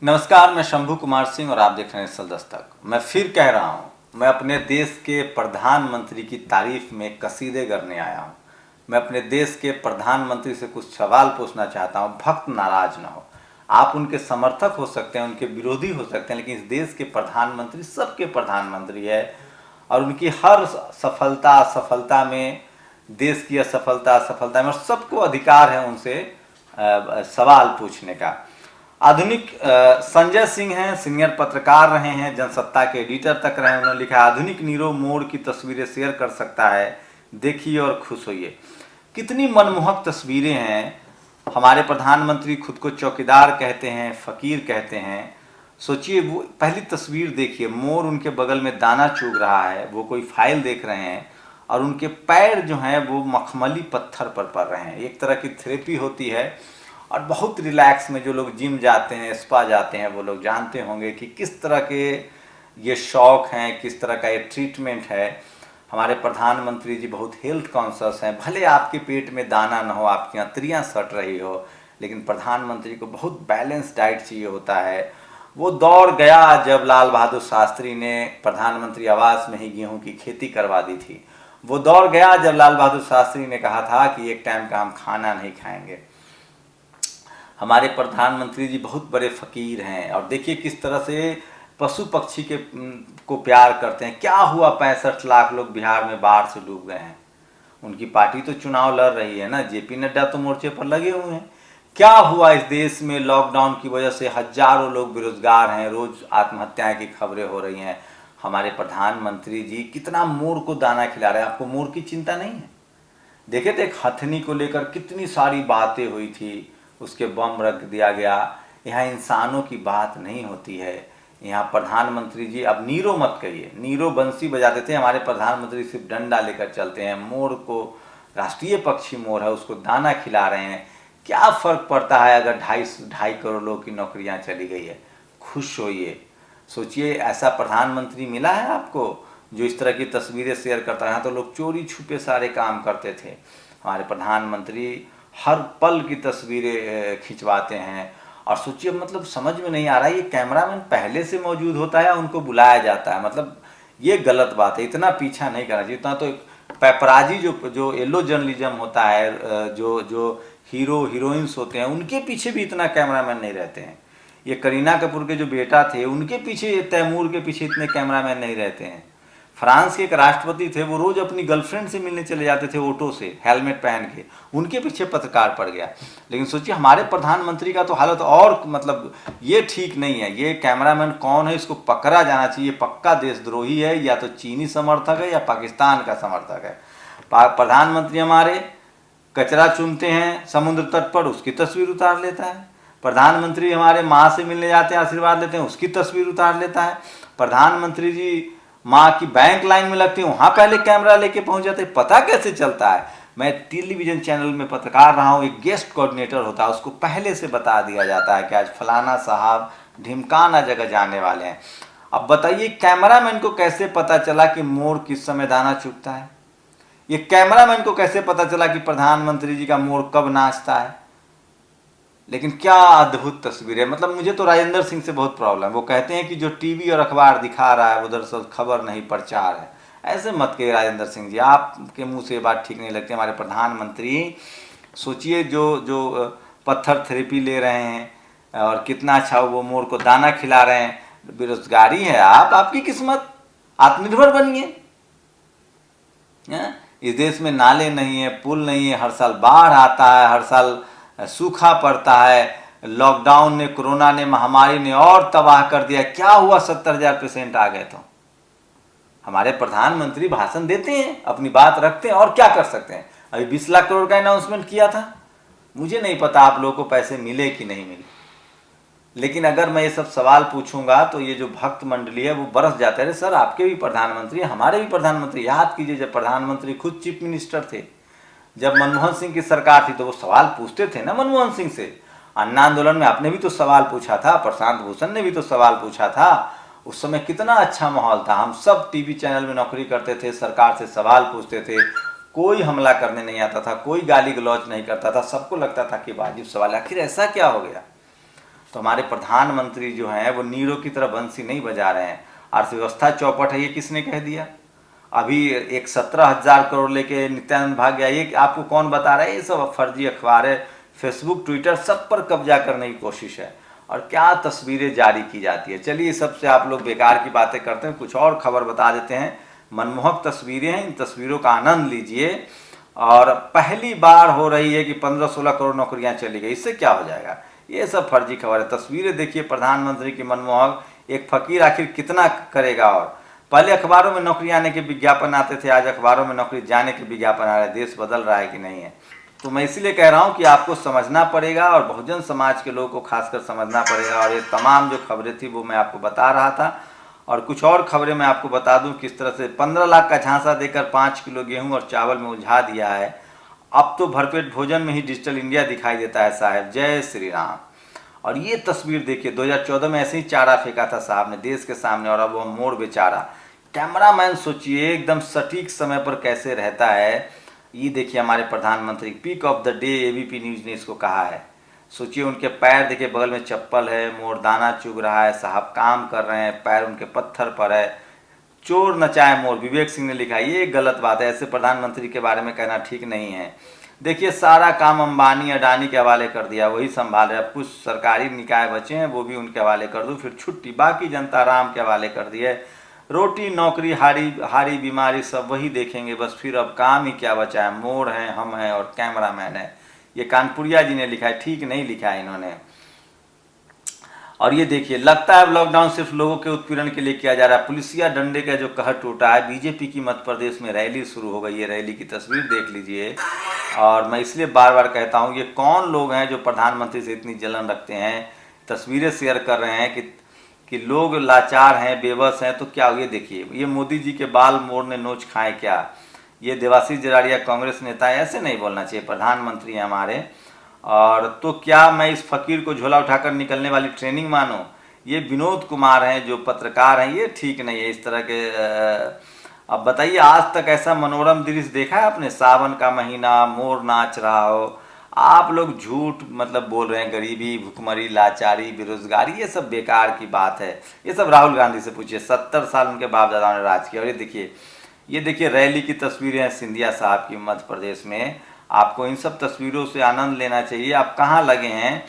नमस्कार, मैं शंभू कुमार सिंह और आप देख रहे हैं सल दस्तक। मैं फिर कह रहा हूँ, मैं अपने देश के प्रधानमंत्री की तारीफ में कसीदे करने आया हूँ। मैं अपने देश के प्रधानमंत्री से कुछ सवाल पूछना चाहता हूँ। भक्त नाराज ना हो। आप उनके समर्थक हो सकते हैं, उनके विरोधी हो सकते हैं, लेकिन इस देश के प्रधानमंत्री सबके प्रधानमंत्री है और उनकी हर सफलता असफलता में, देश की असफलता असफलता में, और सबको अधिकार है उनसे सवाल पूछने का। आधुनिक संजय सिंह हैं, सीनियर पत्रकार रहे हैं, जनसत्ता के एडिटर तक रहे हैं। उन्होंने लिखा, आधुनिक नीरव मोड़ की तस्वीरें शेयर कर सकता है, देखिए और खुश होइए। कितनी मनमोहक तस्वीरें हैं। हमारे प्रधानमंत्री खुद को चौकीदार कहते हैं, फकीर कहते हैं। सोचिए, वो पहली तस्वीर देखिए, मोर उनके बगल में दाना चुग रहा है, वो कोई फाइल देख रहे हैं और उनके पैर जो हैं वो मखमली पत्थर पर पड़ रहे हैं। एक तरह की थेरेपी होती है और बहुत रिलैक्स में जो लोग जिम जाते हैं, स्पा जाते हैं, वो लोग जानते होंगे कि किस तरह के ये शौक हैं, किस तरह का ये ट्रीटमेंट है। हमारे प्रधानमंत्री जी बहुत हेल्थ कॉन्शियस हैं। भले आपके पेट में दाना ना हो, आपकी अंतड़ियाँ सट रही हो, लेकिन प्रधानमंत्री को बहुत बैलेंस डाइट चाहिए होता है। वो दौर गया जब लाल बहादुर शास्त्री ने प्रधानमंत्री आवास में ही गेहूं की खेती करवा दी थी। वो दौर गया जब लाल बहादुर शास्त्री ने कहा था कि एक टाइम का हम खाना नहीं खाएंगे। हमारे प्रधानमंत्री जी बहुत बड़े फकीर हैं और देखिए किस तरह से पशु पक्षी को प्यार करते हैं। क्या हुआ, 65 लाख लोग बिहार में बाढ़ से डूब गए हैं। उनकी पार्टी तो चुनाव लड़ रही है ना, जेपी नड्डा तो मोर्चे पर लगे हुए हैं। क्या हुआ इस देश में, लॉकडाउन की वजह से हजारों लोग बेरोजगार हैं, रोज आत्महत्याएं की खबरें हो रही हैं। हमारे प्रधानमंत्री जी कितना मोर को दाना खिला रहे हैं। आपको मोर की चिंता नहीं है? देखे थे, एक हथनी को लेकर कितनी सारी बातें हुई थी, उसके बम रख दिया गया। यहाँ इंसानों की बात नहीं होती है। यहाँ प्रधानमंत्री जी, अब नीरो मत कहिए, नीरो बंसी बजाते थे, हमारे प्रधानमंत्री सिर्फ डंडा लेकर चलते हैं। मोर को, राष्ट्रीय पक्षी मोर है, उसको दाना खिला रहे हैं। क्या फर्क पड़ता है अगर 2.5 करोड़ लोग की नौकरियां चली गई है? खुश होइए। सोचिए, ऐसा प्रधानमंत्री मिला है आपको जो इस तरह की तस्वीरें शेयर करता है। तो लोग चोरी छुपे सारे काम करते थे। हमारे प्रधानमंत्री हर पल की तस्वीरें खिंचवाते हैं। और सोचिए, मतलब समझ में नहीं आ रहा है, ये कैमरामैन पहले से मौजूद होता है, उनको बुलाया जाता है। मतलब ये गलत बात है, इतना पीछा नहीं करना चाहिए। इतना तो पेपराजी जो येलो जर्नलिज्म होता है, जो जो हीरो हीरोइंस होते हैं, उनके पीछे भी इतना कैमरामैन नहीं रहते हैं। ये करीना कपूर के जो बेटा थे, उनके पीछे, तैमूर के पीछे इतने कैमरामैन नहीं रहते हैं। फ्रांस के एक राष्ट्रपति थे, वो रोज अपनी गर्लफ्रेंड से मिलने चले जाते थे ऑटो से, हेलमेट पहन के, उनके पीछे पत्रकार पड़ गया। लेकिन सोचिए, हमारे प्रधानमंत्री का तो हालत और, मतलब ये ठीक नहीं है। ये कैमरामैन कौन है, इसको पकड़ा जाना चाहिए। पक्का देशद्रोही है, या तो चीनी समर्थक है या पाकिस्तान का समर्थक है। प्रधानमंत्री हमारे कचरा चुनते हैं समुद्र तट पर, उसकी तस्वीर उतार लेता है। प्रधानमंत्री हमारे माँ से मिलने जाते हैं, आशीर्वाद लेते हैं, उसकी तस्वीर उतार लेता है। प्रधानमंत्री जी माँ की बैंक लाइन में लगती है, वहाँ पहले कैमरा लेके पहुँच जाते हैं। पता कैसे चलता है? मैं टेलीविजन चैनल में पत्रकार रहा हूँ, एक गेस्ट कोऑर्डिनेटर होता है, उसको पहले से बता दिया जाता है कि आज फलाना साहब ढिमकाना जगह जाने वाले हैं। अब बताइए, कैमरामैन को कैसे पता चला कि मोर किस समय दाना चुगता है? ये कैमरामैन को कैसे पता चला कि प्रधानमंत्री जी का मोर कब नाचता है? लेकिन क्या अद्भुत तस्वीर है। मतलब मुझे तो राजेंद्र सिंह से बहुत प्रॉब्लम। वो कहते हैं कि जो टीवी और अखबार दिखा रहा है वो दरअसल खबर नहीं, प्रचार है। ऐसे मत कहिए राजेंद्र सिंह जी, आपके मुंह से ये बात ठीक नहीं लगती। हमारे प्रधानमंत्री, सोचिए, जो जो पत्थर थेरेपी ले रहे हैं और कितना अच्छा वो मोर को दाना खिला रहे हैं। बेरोजगारी है, आपकी किस्मत, आत्मनिर्भर बनिए। इस देश में नाले नहीं है, पुल नहीं है, हर साल बाढ़ आता है, हर साल सूखा पड़ता है। लॉकडाउन ने, कोरोना ने, महामारी ने और तबाह कर दिया। क्या हुआ, 70,000 पेशेंट आ गए तो? हमारे प्रधानमंत्री भाषण देते हैं, अपनी बात रखते हैं, और क्या कर सकते हैं। अभी 20 लाख करोड़ का अनाउंसमेंट किया था। मुझे नहीं पता आप लोगों को पैसे मिले कि नहीं मिले, लेकिन अगर मैं ये सब सवाल पूछूंगा तो ये जो भक्त मंडली है वो बरस जाते हैं। सर, आपके भी प्रधानमंत्री, हमारे भी प्रधानमंत्री। याद कीजिए, जब प्रधानमंत्री खुद चीफ मिनिस्टर थे, जब मनमोहन सिंह की सरकार थी, तो वो सवाल पूछते थे ना मनमोहन सिंह से। अन्ना आंदोलन में आपने भी तो सवाल पूछा था, प्रशांत भूषण ने भी तो सवाल पूछा था। उस समय कितना अच्छा माहौल था। हम सब टीवी चैनल में नौकरी करते थे, सरकार से सवाल पूछते थे, कोई हमला करने नहीं आता था, कोई गाली गलौज नहीं करता था। सबको लगता था कि वाजिब सवाल। आखिर ऐसा क्या हो गया? तो हमारे प्रधानमंत्री जो हैं वो नीरों की तरह बंसी नहीं बजा रहे हैं। अर्थव्यवस्था चौपट है, ये किसने कह दिया? अभी एक 17,000 करोड़ लेके नित्यानंद भाग गया, ये आपको कौन बता रहा है? ये सब फर्जी अखबार है, फेसबुक ट्विटर सब पर कब्जा करने की कोशिश है और क्या तस्वीरें जारी की जाती है। चलिए सबसे आप लोग बेकार की बातें करते हैं, कुछ और खबर बता देते हैं। मनमोहक तस्वीरें हैं, इन तस्वीरों का आनंद लीजिए। और पहली बार हो रही है कि 15-16 करोड़ नौकरियां चली गई, इससे क्या हो जाएगा? ये सब फर्जी खबर है। तस्वीरें देखिए प्रधानमंत्री की मनमोहक, एक फकीर आखिर कितना करेगा। और पहले अखबारों में नौकरी आने के विज्ञापन आते थे, आज अखबारों में नौकरी जाने के विज्ञापन आ रहे हैं। देश बदल रहा है कि नहीं है? तो मैं इसलिए कह रहा हूं कि आपको समझना पड़ेगा और बहुजन समाज के लोगों को खासकर समझना पड़ेगा। और ये तमाम जो खबरें थी वो मैं आपको बता रहा था। और कुछ और खबरें मैं आपको बता दूं किस तरह से 15 लाख का झांसा देकर 5 किलो गेहूं और चावल में उलझा दिया है। अब तो भरपेट भोजन में ही डिजिटल इंडिया दिखाई देता है साहब, जय श्री राम। और ये तस्वीर देखिए, 2014 में ऐसे ही चारा फेंका था साहब ने देश के सामने और अब वो मोड़ बेचारा। कैमरामैन सोचिए एकदम सटीक समय पर कैसे रहता है। ये देखिए हमारे प्रधानमंत्री, peak of the day ABP news ने इसको कहा है। सोचिए उनके पैर देखिए, बगल में चप्पल है, मोरदाना चुग रहा है, साहब काम कर रहे हैं, पैर उनके पत्थर पर है। चोर नचाए मोर, विवेक सिंह ने लिखा है। ये गलत बात है, ऐसे प्रधानमंत्री के बारे में कहना ठीक नहीं है। देखिए सारा काम अंबानी अडानी के हवाले कर दिया, वही संभाल रहे। अब कुछ सरकारी निकाय बचे हैं वो भी उनके हवाले कर दूँ, फिर छुट्टी, बाकी जनता राम के हवाले कर दी है। रोटी नौकरी हारी बीमारी सब वही देखेंगे बस, फिर अब काम ही क्या बचा है। मोर है, हम हैं और कैमरामैन है। ये कानपुरिया जी ने लिखा है, ठीक नहीं लिखा है इन्होंने। और ये देखिए, लगता है लॉकडाउन सिर्फ लोगों के उत्पीड़न के लिए किया जा रहा है। पुलिसिया डंडे का जो कहर टूटा है। बीजेपी की मध्य प्रदेश में रैली शुरू हो गई है, रैली की तस्वीर देख लीजिए। और मैं इसलिए बार बार कहता हूँ, ये कौन लोग हैं जो प्रधानमंत्री से इतनी जलन रखते हैं, तस्वीरें शेयर कर रहे हैं कि लोग लाचार हैं, बेबस हैं। तो क्या ये देखिए, ये मोदी जी के बाल मोड़ने नोच खाएं क्या? ये देवाशीष जराड़िया कांग्रेस नेता है, ऐसे नहीं बोलना चाहिए, प्रधानमंत्री हैं हमारे। और तो क्या मैं इस फकीर को झोला उठाकर निकलने वाली ट्रेनिंग मानूं? ये विनोद कुमार हैं जो पत्रकार हैं, ये ठीक नहीं है इस तरह के। अब बताइए, आज तक ऐसा मनोरम दृश्य देखा है आपने? सावन का महीना, मोर नाच रहा हो, आप लोग झूठ मतलब बोल रहे हैं। गरीबी, भुखमरी, लाचारी, बेरोजगारी, ये सब बेकार की बात है। ये सब राहुल गांधी से पूछिए, 70 साल उनके बाप दादाओं ने राज किया। और ये देखिए रैली की तस्वीरें हैं सिंधिया साहब की मध्य प्रदेश में। आपको इन सब तस्वीरों से आनंद लेना चाहिए। आप कहाँ लगे हैं?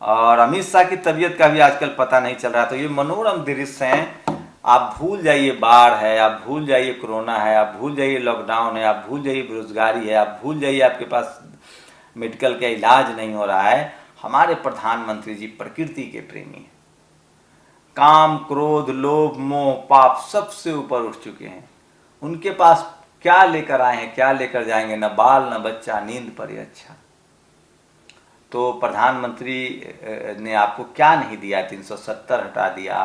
और अमित शाह की तबीयत का भी आजकल पता नहीं चल रहा। तो ये मनोरम दृश्य हैं। आप भूल जाइए बाढ़ है, आप भूल जाइए कोरोना है, आप भूल जाइए लॉकडाउन है, आप भूल जाइए बेरोजगारी है, आप भूल जाइए आपके पास मेडिकल का इलाज नहीं हो रहा है। हमारे प्रधानमंत्री जी प्रकृति के प्रेमी हैं। काम, क्रोध, लोभ, मोह, पाप सबसे ऊपर उठ चुके हैं। उनके पास क्या लेकर आए हैं, क्या लेकर जाएंगे? न बाल न बच्चा, नींद पर ही अच्छा। तो प्रधानमंत्री ने आपको क्या नहीं दिया? 370 हटा दिया,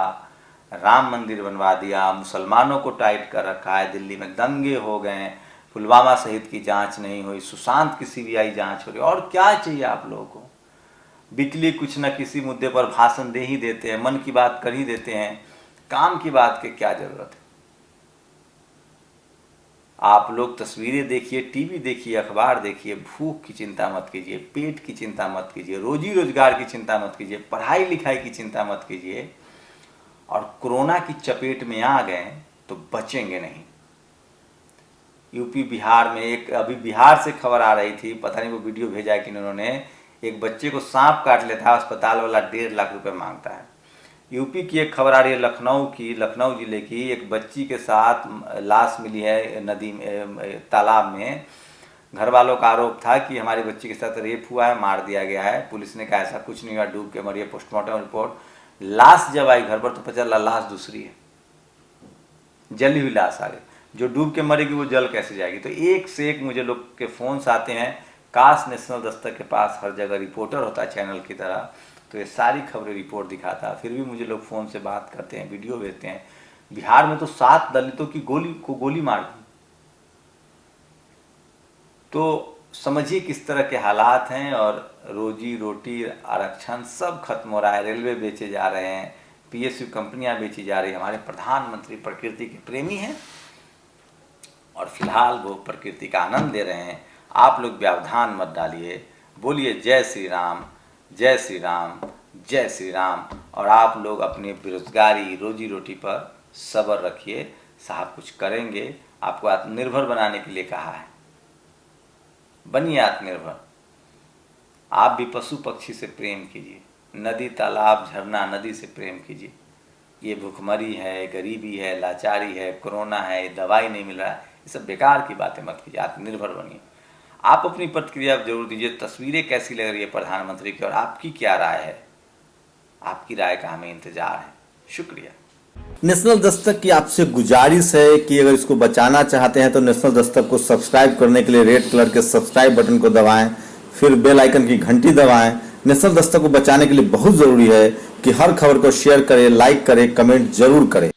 राम मंदिर बनवा दिया, मुसलमानों को टाइट कर रखा है, दिल्ली में दंगे हो गए, पुलवामा शहीद की जांच नहीं हुई, सुशांत की सीबीआई जांच हो रही। और क्या चाहिए आप लोगों को? बिकली कुछ न किसी मुद्दे पर भाषण दे ही देते हैं, मन की बात कर ही देते हैं, काम की बात की क्या जरूरत है? आप लोग तस्वीरें देखिए, टीवी देखिए, अखबार देखिए। भूख की चिंता मत कीजिए, पेट की चिंता मत कीजिए, रोजी रोजगार की चिंता मत कीजिए, पढ़ाई लिखाई की चिंता मत कीजिए। और कोरोना की चपेट में आ गए तो बचेंगे नहीं। यूपी बिहार में एक अभी बिहार से खबर आ रही थी, पता नहीं वो वीडियो भेजा है कि उन्होंने, एक बच्चे को सांप काट लेता है, अस्पताल वाला 1.5 लाख रुपए मांगता है। यूपी की एक खबर आ रही है लखनऊ की, लखनऊ जिले की, एक बच्ची के साथ लाश मिली है नदी में, तालाब में। घर वालों का आरोप था कि हमारी बच्ची के साथ रेप हुआ है, मार दिया गया है। पुलिस ने कहा ऐसा कुछ नहीं हुआ, डूब के मरी है। पोस्टमार्टम रिपोर्ट, लाश जब आई घर पर तो पता चला लाश दूसरी है, जली हुई लाश आ गई। जो डूब के मरेगी वो जल कैसे जाएगी? तो एक से एक मुझे लोग के फोन्स आते हैं। काश नेशनल दस्तक के पास हर जगह रिपोर्टर होता चैनल की तरह, तो ये सारी खबरें रिपोर्ट दिखाता। फिर भी मुझे लोग फ़ोन से बात करते हैं, वीडियो भेजते हैं। बिहार में तो 7 दलितों की गोली मार दी। तो समझिए किस तरह के हालात हैं। और रोजी रोटी, आरक्षण सब खत्म हो रहा है। रेलवे बेचे जा रहे हैं, पीएसयू कंपनियां बेची जा रही है। हमारे प्रधानमंत्री प्रकृति के प्रेमी हैं और फिलहाल वो प्रकृति का आनंद ले रहे हैं। आप लोग व्यवधान मत डालिए, बोलिए जय श्री राम, जय श्री राम, जय श्री राम। और आप लोग अपनी बेरोजगारी रोजी रोटी पर सब्र रखिए, साहब कुछ करेंगे। आपको आत्मनिर्भर बनाने के लिए कहा है, बनिए आत्मनिर्भर। आप भी पशु पक्षी से प्रेम कीजिए, नदी तालाब झरना नदी से प्रेम कीजिए। ये भूखमरी है, गरीबी है, लाचारी है, कोरोना है, दवाई नहीं मिल रहा है, ये सब बेकार की बातें मत कीजिए, आत्मनिर्भर बनिए। आप अपनी प्रतिक्रिया जरूर दीजिए। तस्वीरें कैसी लग रही है प्रधानमंत्री की और आपकी क्या राय है? आपकी राय का हमें इंतजार है। शुक्रिया। नेशनल दस्तक की आपसे गुजारिश है कि अगर इसको बचाना चाहते हैं तो नेशनल दस्तक को सब्सक्राइब करने के लिए रेड कलर के सब्सक्राइब बटन को दबाएं, फिर बेल आइकन की घंटी दबाएं। नेशनल दस्तक को बचाने के लिए बहुत जरूरी है कि हर खबर को शेयर करें, लाइक करें, कमेंट जरूर करें।